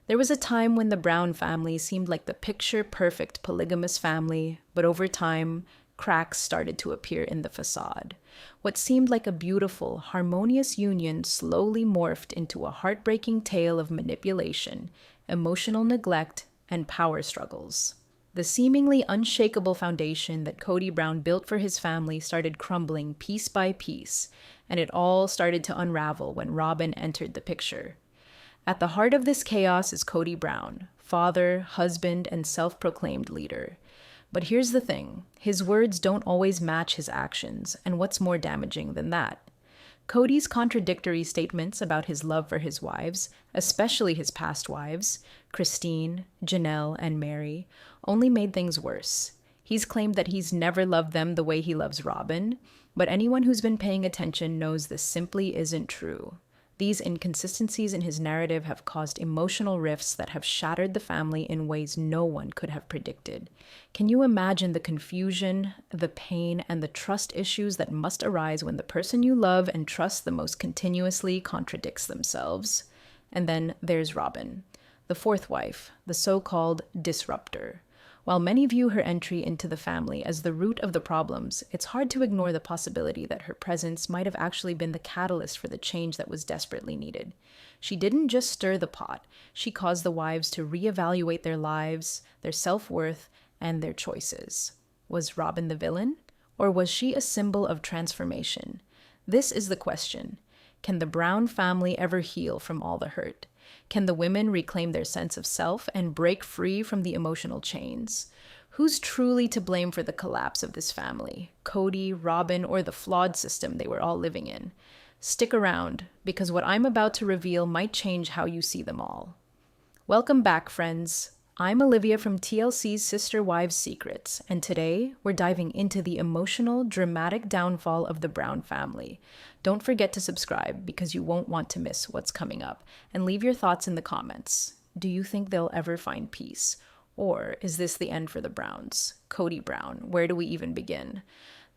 There was a time when the Brown family seemed like the picture-perfect polygamous family, but over time, cracks started to appear in the facade. What seemed like a beautiful, harmonious union slowly morphed into a heartbreaking tale of manipulation, emotional neglect, and power struggles. The seemingly unshakable foundation that Cody Brown built for his family started crumbling piece by piece, and it all started to unravel when Robin entered the picture. At the heart of this chaos is Cody Brown, father, husband, and self-proclaimed leader. But here's the thing, his words don't always match his actions, and what's more damaging than that? Cody's contradictory statements about his love for his wives, especially his past wives, Christine, Janelle, and Mary, only made things worse. He's claimed that he's never loved them the way he loves Robin, but anyone who's been paying attention knows this simply isn't true. These inconsistencies in his narrative have caused emotional rifts that have shattered the family in ways no one could have predicted. Can you imagine the confusion, the pain, and the trust issues that must arise when the person you love and trust the most continuously contradicts themselves? And then there's Robin, the fourth wife, the so-called disruptor. While many view her entry into the family as the root of the problems, it's hard to ignore the possibility that her presence might have actually been the catalyst for the change that was desperately needed. She didn't just stir the pot, she caused the wives to reevaluate their lives, their self-worth, and their choices. Was Robin the villain? Or was she a symbol of transformation? This is the question. Can the Brown family ever heal from all the hurt? Can the women reclaim their sense of self and break free from the emotional chains? Who's truly to blame for the collapse of this family? Cody, Robin, or the flawed system they were all living in? Stick around, because what I'm about to reveal might change how you see them all. Welcome back, friends. I'm Olivia from TLC's Sister Wives Secrets, and today we're diving into the emotional, dramatic downfall of the Brown family. Don't forget to subscribe because you won't want to miss what's coming up, and leave your thoughts in the comments. Do you think they'll ever find peace? Or is this the end for the Browns? Cody Brown, where do we even begin?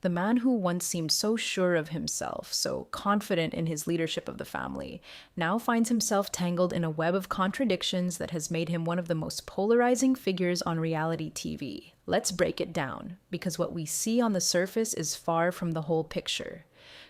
The man who once seemed so sure of himself, so confident in his leadership of the family, now finds himself tangled in a web of contradictions that has made him one of the most polarizing figures on reality TV. Let's break it down, because what we see on the surface is far from the whole picture.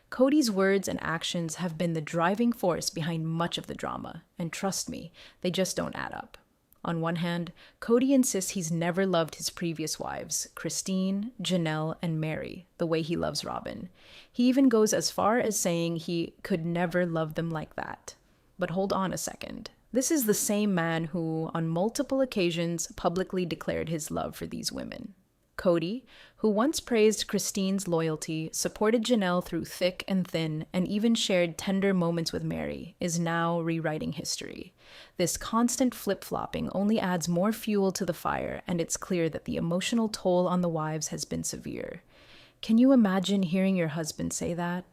Cody's words and actions have been the driving force behind much of the drama, and trust me, they just don't add up. On one hand, Cody insists he's never loved his previous wives, Christine, Janelle, and Mary, the way he loves Robin. He even goes as far as saying he could never love them like that. But hold on a second. This is the same man who, on multiple occasions, publicly declared his love for these women. Cody, who once praised Christine's loyalty, supported Janelle through thick and thin, and even shared tender moments with Mary, is now rewriting history. This constant flip-flopping only adds more fuel to the fire, and it's clear that the emotional toll on the wives has been severe. Can you imagine hearing your husband say that?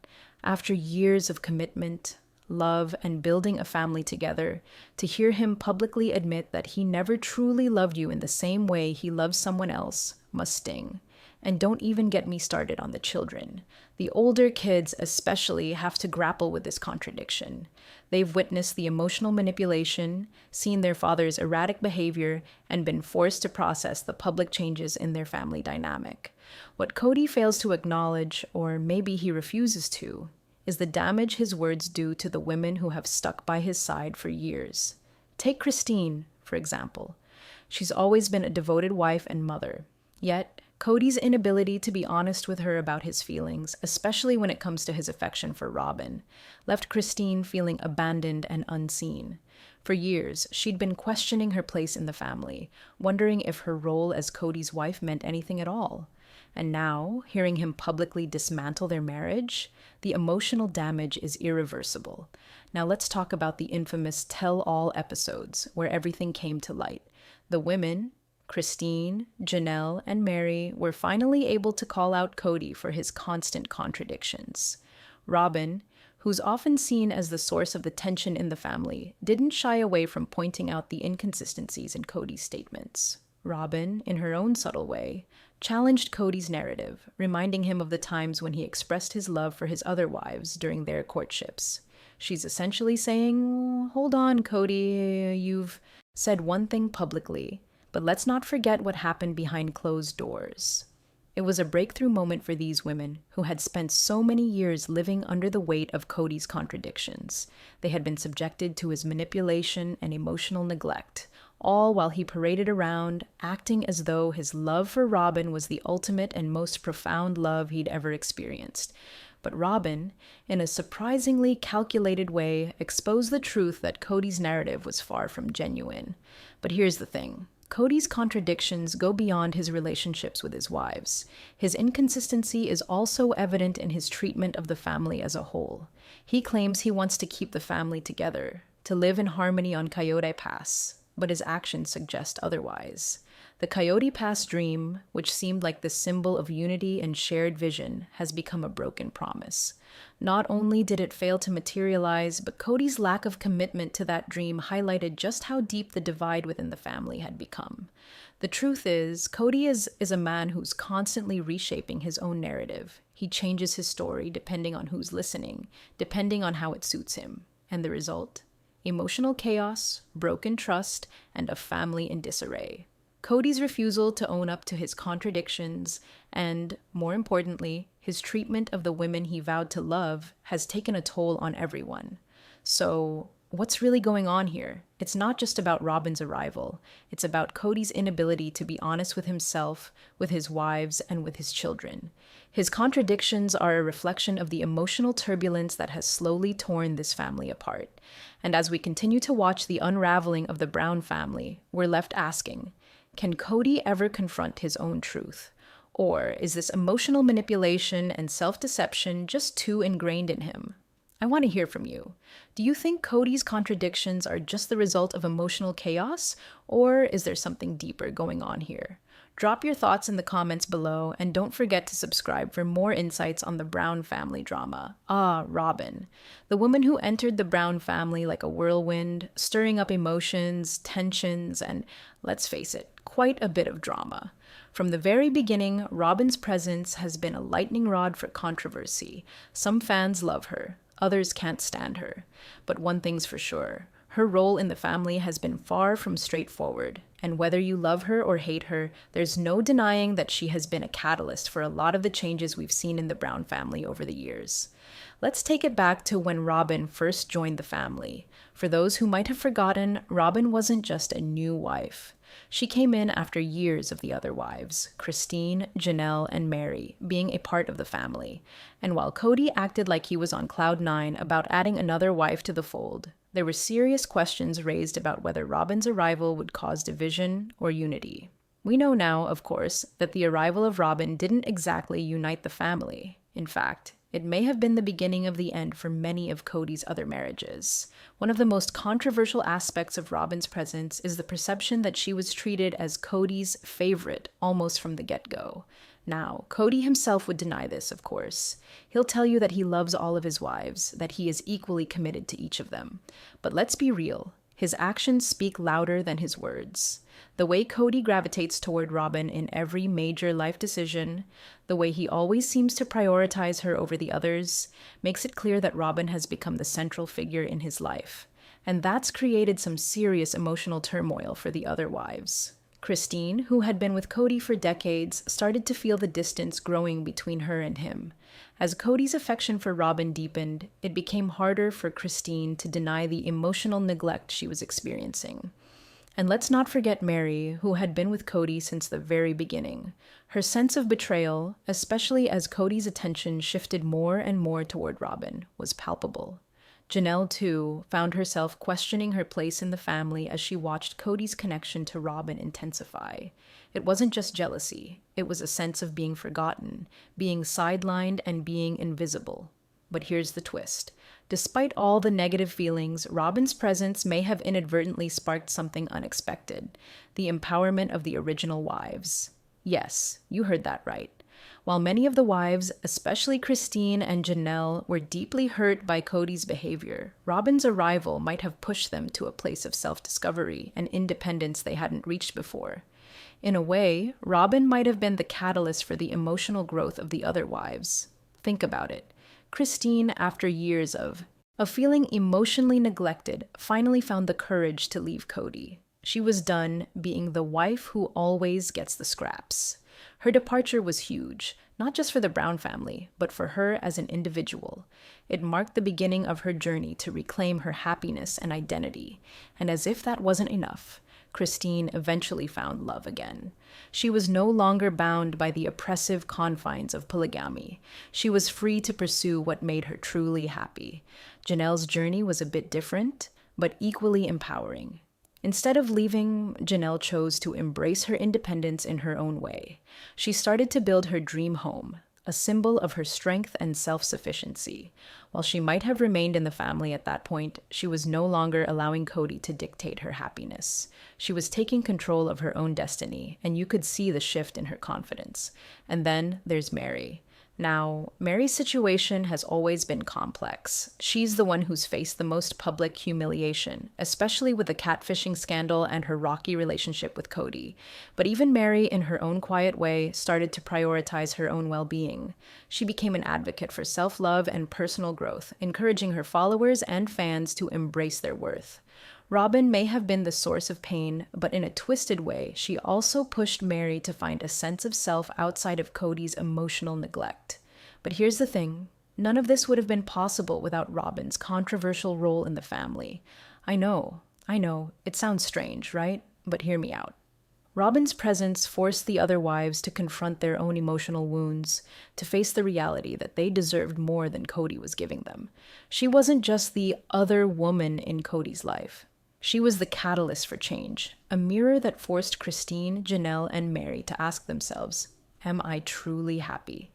After years of commitment, love, and building a family together, to hear him publicly admit that he never truly loved you in the same way he loves someone else must sting. And don't even get me started on the children. The older kids especially have to grapple with this contradiction. They've witnessed the emotional manipulation, seen their father's erratic behavior, and been forced to process the public changes in their family dynamic. What Cody fails to acknowledge, or maybe he refuses to, is the damage his words do to the women who have stuck by his side for years. Take Christine, for example. She's always been a devoted wife and mother. Yet, Cody's inability to be honest with her about his feelings, especially when it comes to his affection for Robin, left Christine feeling abandoned and unseen. For years, she'd been questioning her place in the family, wondering if her role as Cody's wife meant anything at all. And now, hearing him publicly dismantle their marriage, the emotional damage is irreversible. Now let's talk about the infamous tell-all episodes where everything came to light. The women, Christine, Janelle, and Mary, were finally able to call out Cody for his constant contradictions. Robin, who's often seen as the source of the tension in the family, didn't shy away from pointing out the inconsistencies in Cody's statements. Robin, in her own subtle way, challenged Cody's narrative, reminding him of the times when he expressed his love for his other wives during their courtships. She's essentially saying, "Hold on, Cody, you've said one thing publicly, but let's not forget what happened behind closed doors. It was a breakthrough moment for these women who had spent so many years living under the weight of Cody's contradictions. They had been subjected to his manipulation and emotional neglect, all while he paraded around, acting as though his love for Robin was the ultimate and most profound love he'd ever experienced. But Robin, in a surprisingly calculated way, exposed the truth that Cody's narrative was far from genuine. But here's the thing. Cody's contradictions go beyond his relationships with his wives. His inconsistency is also evident in his treatment of the family as a whole. He claims he wants to keep the family together, to live in harmony on Coyote Pass, but his actions suggest otherwise. The Coyote Pass dream, which seemed like the symbol of unity and shared vision, has become a broken promise. Not only did it fail to materialize, but Cody's lack of commitment to that dream highlighted just how deep the divide within the family had become. The truth is, Cody is a man who's constantly reshaping his own narrative. He changes his story depending on who's listening, depending on how it suits him. And the result? Emotional chaos, broken trust, and a family in disarray. Cody's refusal to own up to his contradictions and, more importantly, his treatment of the women he vowed to love has taken a toll on everyone. So, what's really going on here? It's not just about Robin's arrival. It's about Cody's inability to be honest with himself, with his wives, and with his children. His contradictions are a reflection of the emotional turbulence that has slowly torn this family apart. And as we continue to watch the unraveling of the Brown family, we're left asking, can Cody ever confront his own truth? Or is this emotional manipulation and self-deception just too ingrained in him? I want to hear from you. Do you think Cody's contradictions are just the result of emotional chaos, or is there something deeper going on here? Drop your thoughts in the comments below, and don't forget to subscribe for more insights on the Brown family drama. Robin, the woman who entered the Brown family like a whirlwind, stirring up emotions, tensions, and, let's face it, quite a bit of drama. From the very beginning, Robin's presence has been a lightning rod for controversy. Some fans love her, others can't stand her. But one thing's for sure, her role in the family has been far from straightforward. And whether you love her or hate her, there's no denying that she has been a catalyst for a lot of the changes we've seen in the Brown family over the years. Let's take it back to when Robin first joined the family. For those who might have forgotten, Robin wasn't just a new wife. She came in after years of the other wives, Christine, Janelle, and Mary, being a part of the family. And while Cody acted like he was on cloud nine about adding another wife to the fold, there were serious questions raised about whether Robin's arrival would cause division or unity. We know now, of course, that the arrival of Robin didn't exactly unite the family. In fact, it may have been the beginning of the end for many of Cody's other marriages. One of the most controversial aspects of Robin's presence is the perception that she was treated as Cody's favorite almost from the get-go. Now, Cody himself would deny this, of course. He'll tell you that he loves all of his wives, that he is equally committed to each of them. But let's be real. His actions speak louder than his words. The way Cody gravitates toward Robin in every major life decision, the way he always seems to prioritize her over the others, makes it clear that Robin has become the central figure in his life. And that's created some serious emotional turmoil for the other wives. Christine, who had been with Cody for decades, started to feel the distance growing between her and him. As Cody's affection for Robin deepened, it became harder for Christine to deny the emotional neglect she was experiencing. And let's not forget Mary, who had been with Cody since the very beginning. Her sense of betrayal, especially as Cody's attention shifted more and more toward Robin, was palpable. Janelle, too, found herself questioning her place in the family as she watched Cody's connection to Robin intensify. It wasn't just jealousy, it was a sense of being forgotten, being sidelined, and being invisible. But here's the twist. Despite all the negative feelings, Robin's presence may have inadvertently sparked something unexpected: the empowerment of the original wives. Yes, you heard that right. While many of the wives, especially Christine and Janelle, were deeply hurt by Cody's behavior, Robin's arrival might have pushed them to a place of self-discovery and independence they hadn't reached before. In a way, Robin might have been the catalyst for the emotional growth of the other wives. Think about it. Christine, after years of feeling emotionally neglected, finally found the courage to leave Cody. She was done being the wife who always gets the scraps. Her departure was huge, not just for the Brown family, but for her as an individual. It marked the beginning of her journey to reclaim her happiness and identity. And as if that wasn't enough, Christine eventually found love again. She was no longer bound by the oppressive confines of polygamy. She was free to pursue what made her truly happy. Janelle's journey was a bit different, but equally empowering. Instead of leaving, Janelle chose to embrace her independence in her own way. She started to build her dream home, a symbol of her strength and self-sufficiency. While she might have remained in the family at that point, she was no longer allowing Cody to dictate her happiness. She was taking control of her own destiny, and you could see the shift in her confidence. And then there's Mary. Now, Mary's situation has always been complex. She's the one who's faced the most public humiliation, especially with the catfishing scandal and her rocky relationship with Cody. But even Mary, in her own quiet way, started to prioritize her own well-being. She became an advocate for self-love and personal growth, encouraging her followers and fans to embrace their worth. Robin may have been the source of pain, but in a twisted way, she also pushed Mary to find a sense of self outside of Cody's emotional neglect. But here's the thing, none of this would have been possible without Robin's controversial role in the family. I know, it sounds strange, right? But hear me out. Robin's presence forced the other wives to confront their own emotional wounds, to face the reality that they deserved more than Cody was giving them. She wasn't just the other woman in Cody's life. She was the catalyst for change, a mirror that forced Christine, Janelle, and Mary to ask themselves, am I truly happy?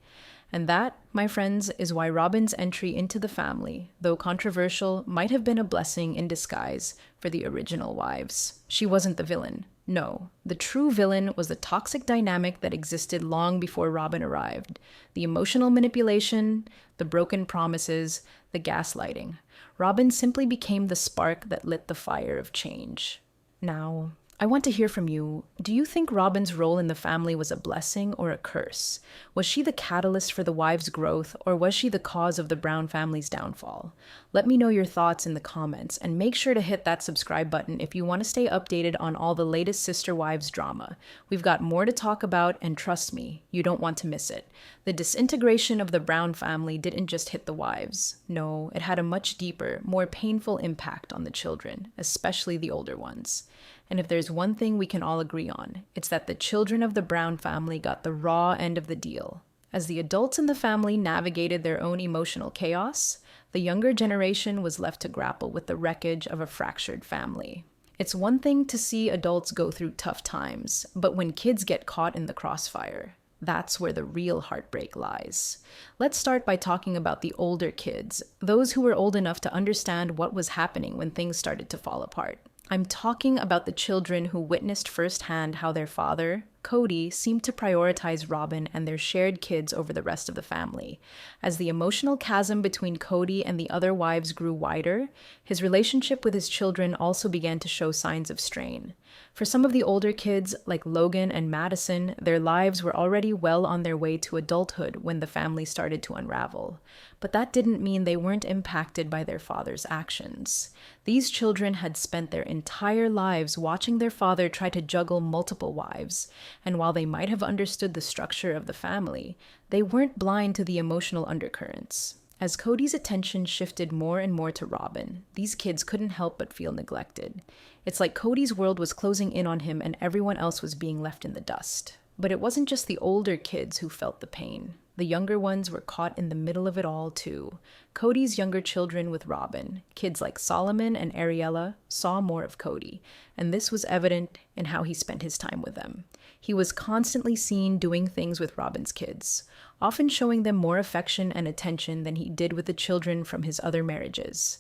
And that, my friends, is why Robin's entry into the family, though controversial, might have been a blessing in disguise for the original wives. She wasn't the villain. No, the true villain was the toxic dynamic that existed long before Robin arrived. The emotional manipulation, the broken promises, the gaslighting. Robin simply became the spark that lit the fire of change. Now, I want to hear from you. Do you think Robin's role in the family was a blessing or a curse? Was she the catalyst for the wives' growth, or was she the cause of the Brown family's downfall? Let me know your thoughts in the comments, and make sure to hit that subscribe button if you want to stay updated on all the latest sister wives drama. We've got more to talk about, and trust me, you don't want to miss it. The disintegration of the Brown family didn't just hit the wives. No, it had a much deeper, more painful impact on the children, especially the older ones. And if there's one thing we can all agree on, it's that the children of the Brown family got the raw end of the deal. As the adults in the family navigated their own emotional chaos, the younger generation was left to grapple with the wreckage of a fractured family. It's one thing to see adults go through tough times, but when kids get caught in the crossfire, that's where the real heartbreak lies. Let's start by talking about the older kids, those who were old enough to understand what was happening when things started to fall apart. I'm talking about the children who witnessed firsthand how their father, Cody, seemed to prioritize Robin and their shared kids over the rest of the family. As the emotional chasm between Cody and the other wives grew wider, his relationship with his children also began to show signs of strain. For some of the older kids, like Logan and Madison, their lives were already well on their way to adulthood when the family started to unravel. But that didn't mean they weren't impacted by their father's actions. These children had spent their entire lives watching their father try to juggle multiple wives, and while they might have understood the structure of the family, they weren't blind to the emotional undercurrents. As Cody's attention shifted more and more to Robin, these kids couldn't help but feel neglected. It's like Cody's world was closing in on him and everyone else was being left in the dust. But it wasn't just the older kids who felt the pain. The younger ones were caught in the middle of it all, too. Cody's younger children with Robin, kids like Solomon and Ariella, saw more of Cody, and this was evident in how he spent his time with them. He was constantly seen doing things with Robin's kids, often showing them more affection and attention than he did with the children from his other marriages.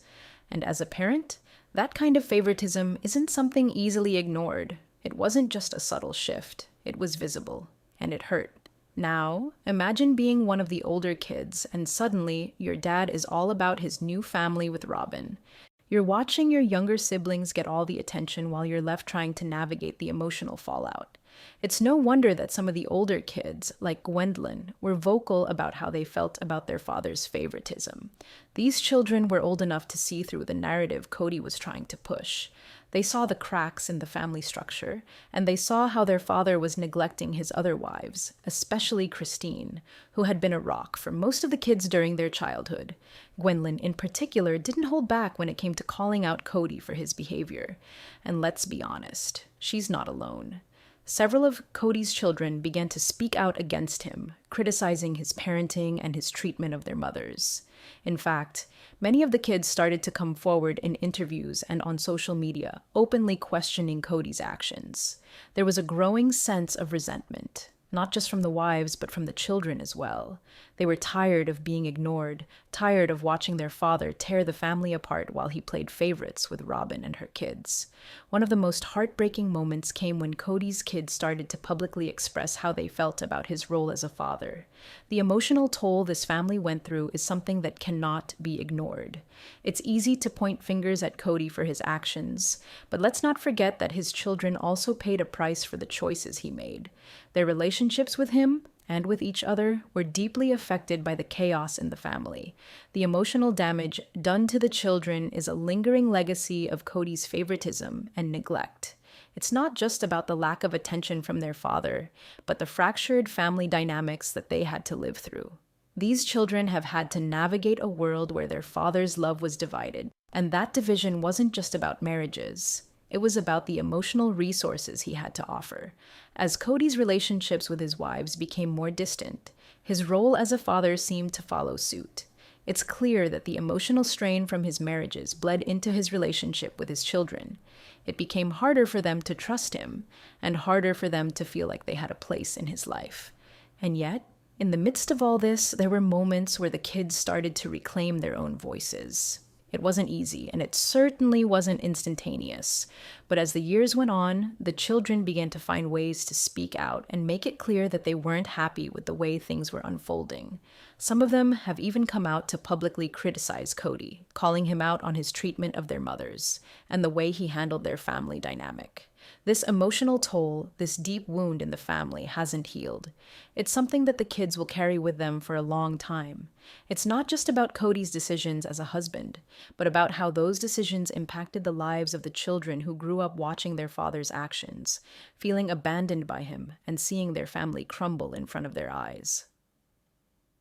And as a parent, that kind of favoritism isn't something easily ignored. It wasn't just a subtle shift. It was visible, and it hurt. Now, imagine being one of the older kids, and suddenly your dad is all about his new family with Robin. You're watching your younger siblings get all the attention while you're left trying to navigate the emotional fallout. It's no wonder that some of the older kids, like Gwendolyn, were vocal about how they felt about their father's favoritism. These children were old enough to see through the narrative Cody was trying to push. They saw the cracks in the family structure, and they saw how their father was neglecting his other wives, especially Christine, who had been a rock for most of the kids during their childhood. Gwendolyn, in particular, didn't hold back when it came to calling out Cody for his behavior. And let's be honest, she's not alone. Several of Cody's children began to speak out against him, criticizing his parenting and his treatment of their mothers. In fact, many of the kids started to come forward in interviews and on social media, openly questioning Cody's actions. There was a growing sense of resentment, not just from the wives, but from the children as well. They were tired of being ignored, tired of watching their father tear the family apart while he played favorites with Robin and her kids. One of the most heartbreaking moments came when Cody's kids started to publicly express how they felt about his role as a father. The emotional toll this family went through is something that cannot be ignored. It's easy to point fingers at Cody for his actions, but let's not forget that his children also paid a price for the choices he made. Their relationships with him and with each other were deeply affected by the chaos in the family. The emotional damage done to the children is a lingering legacy of Cody's favoritism and neglect. It's not just about the lack of attention from their father, but the fractured family dynamics that they had to live through. These children have had to navigate a world where their father's love was divided, and that division wasn't just about marriages. It was about the emotional resources he had to offer. As Cody's relationships with his wives became more distant, his role as a father seemed to follow suit. It's clear that the emotional strain from his marriages bled into his relationship with his children. It became harder for them to trust him, and harder for them to feel like they had a place in his life. And yet, in the midst of all this, there were moments where the kids started to reclaim their own voices. It wasn't easy, and it certainly wasn't instantaneous. But as the years went on, the children began to find ways to speak out and make it clear that they weren't happy with the way things were unfolding. Some of them have even come out to publicly criticize Cody, calling him out on his treatment of their mothers and the way he handled their family dynamic. This emotional toll, this deep wound in the family, hasn't healed. It's something that the kids will carry with them for a long time. It's not just about Cody's decisions as a husband, but about how those decisions impacted the lives of the children who grew up watching their father's actions, feeling abandoned by him, and seeing their family crumble in front of their eyes.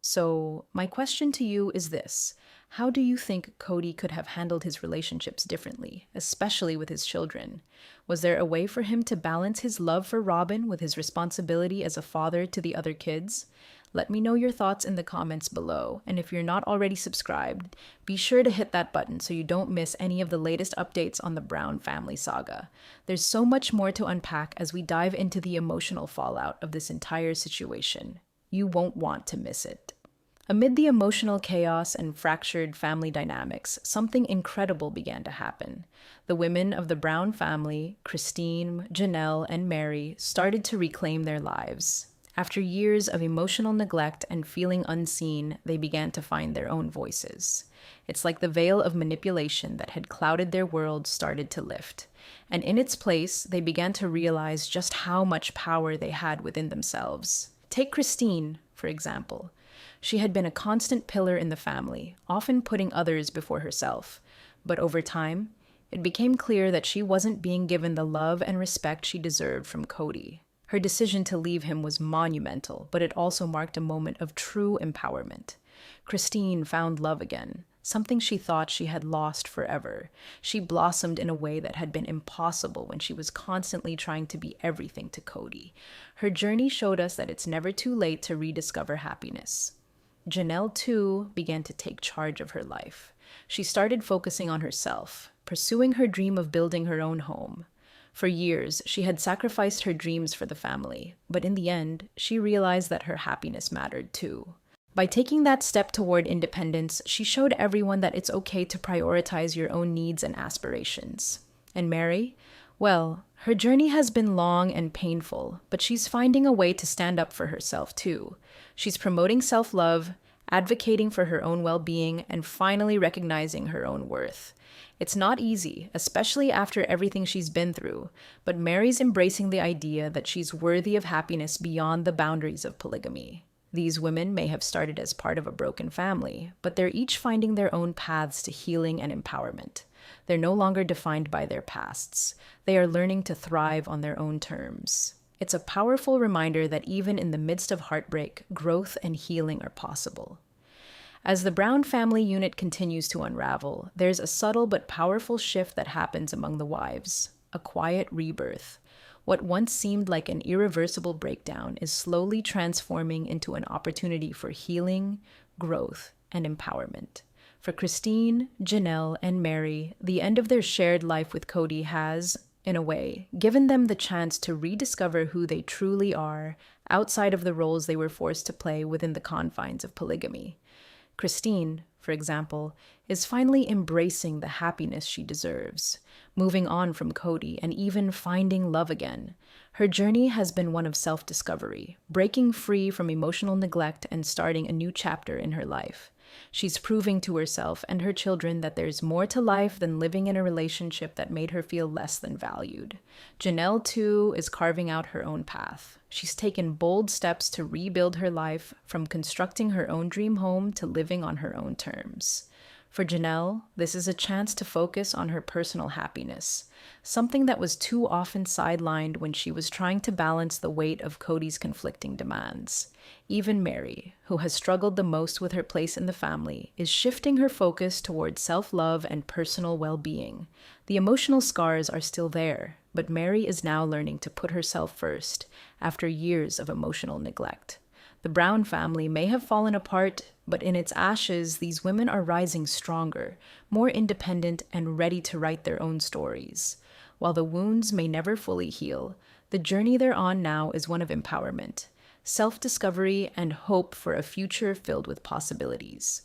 So, my question to you is this. How do you think Cody could have handled his relationships differently, especially with his children? Was there a way for him to balance his love for Robin with his responsibility as a father to the other kids? Let me know your thoughts in the comments below, and if you're not already subscribed, be sure to hit that button so you don't miss any of the latest updates on the Brown family saga. There's so much more to unpack as we dive into the emotional fallout of this entire situation. You won't want to miss it. Amid the emotional chaos and fractured family dynamics, something incredible began to happen. The women of the Brown family, Christine, Janelle, and Mary, started to reclaim their lives. After years of emotional neglect and feeling unseen, they began to find their own voices. It's like the veil of manipulation that had clouded their world started to lift. And in its place, they began to realize just how much power they had within themselves. Take Christine, for example. She had been a constant pillar in the family, often putting others before herself. But over time, it became clear that she wasn't being given the love and respect she deserved from Cody. Her decision to leave him was monumental, but it also marked a moment of true empowerment. Christine found love again, something she thought she had lost forever. She blossomed in a way that had been impossible when she was constantly trying to be everything to Cody. Her journey showed us that it's never too late to rediscover happiness. Janelle, too, began to take charge of her life. She started focusing on herself, pursuing her dream of building her own home. For years, she had sacrificed her dreams for the family, but in the end, she realized that her happiness mattered too. By taking that step toward independence, she showed everyone that it's okay to prioritize your own needs and aspirations. And Mary? Well, her journey has been long and painful, but she's finding a way to stand up for herself too. She's promoting self-love, advocating for her own well-being, and finally recognizing her own worth. It's not easy, especially after everything she's been through, but Mary's embracing the idea that she's worthy of happiness beyond the boundaries of polygamy. These women may have started as part of a broken family, but they're each finding their own paths to healing and empowerment. They're no longer defined by their pasts. They are learning to thrive on their own terms. It's a powerful reminder that even in the midst of heartbreak, growth and healing are possible. As the Brown family unit continues to unravel, there's a subtle but powerful shift that happens among the wives, a quiet rebirth. What once seemed like an irreversible breakdown is slowly transforming into an opportunity for healing, growth, and empowerment. For Christine, Janelle, and Mary, the end of their shared life with Cody has, in a way, given them the chance to rediscover who they truly are outside of the roles they were forced to play within the confines of polygamy. Christine, for example, is finally embracing the happiness she deserves, moving on from Cody and even finding love again. Her journey has been one of self-discovery, breaking free from emotional neglect and starting a new chapter in her life. She's proving to herself and her children that there's more to life than living in a relationship that made her feel less than valued. Janelle, too, is carving out her own path. She's taken bold steps to rebuild her life, from constructing her own dream home to living on her own terms. For Janelle, this is a chance to focus on her personal happiness, something that was too often sidelined when she was trying to balance the weight of Cody's conflicting demands. Even Mary, who has struggled the most with her place in the family, is shifting her focus towards self-love and personal well-being. The emotional scars are still there, but Mary is now learning to put herself first after years of emotional neglect. The Brown family may have fallen apart, but in its ashes, these women are rising stronger, more independent, and ready to write their own stories. While the wounds may never fully heal, the journey they're on now is one of empowerment, self-discovery, and hope for a future filled with possibilities.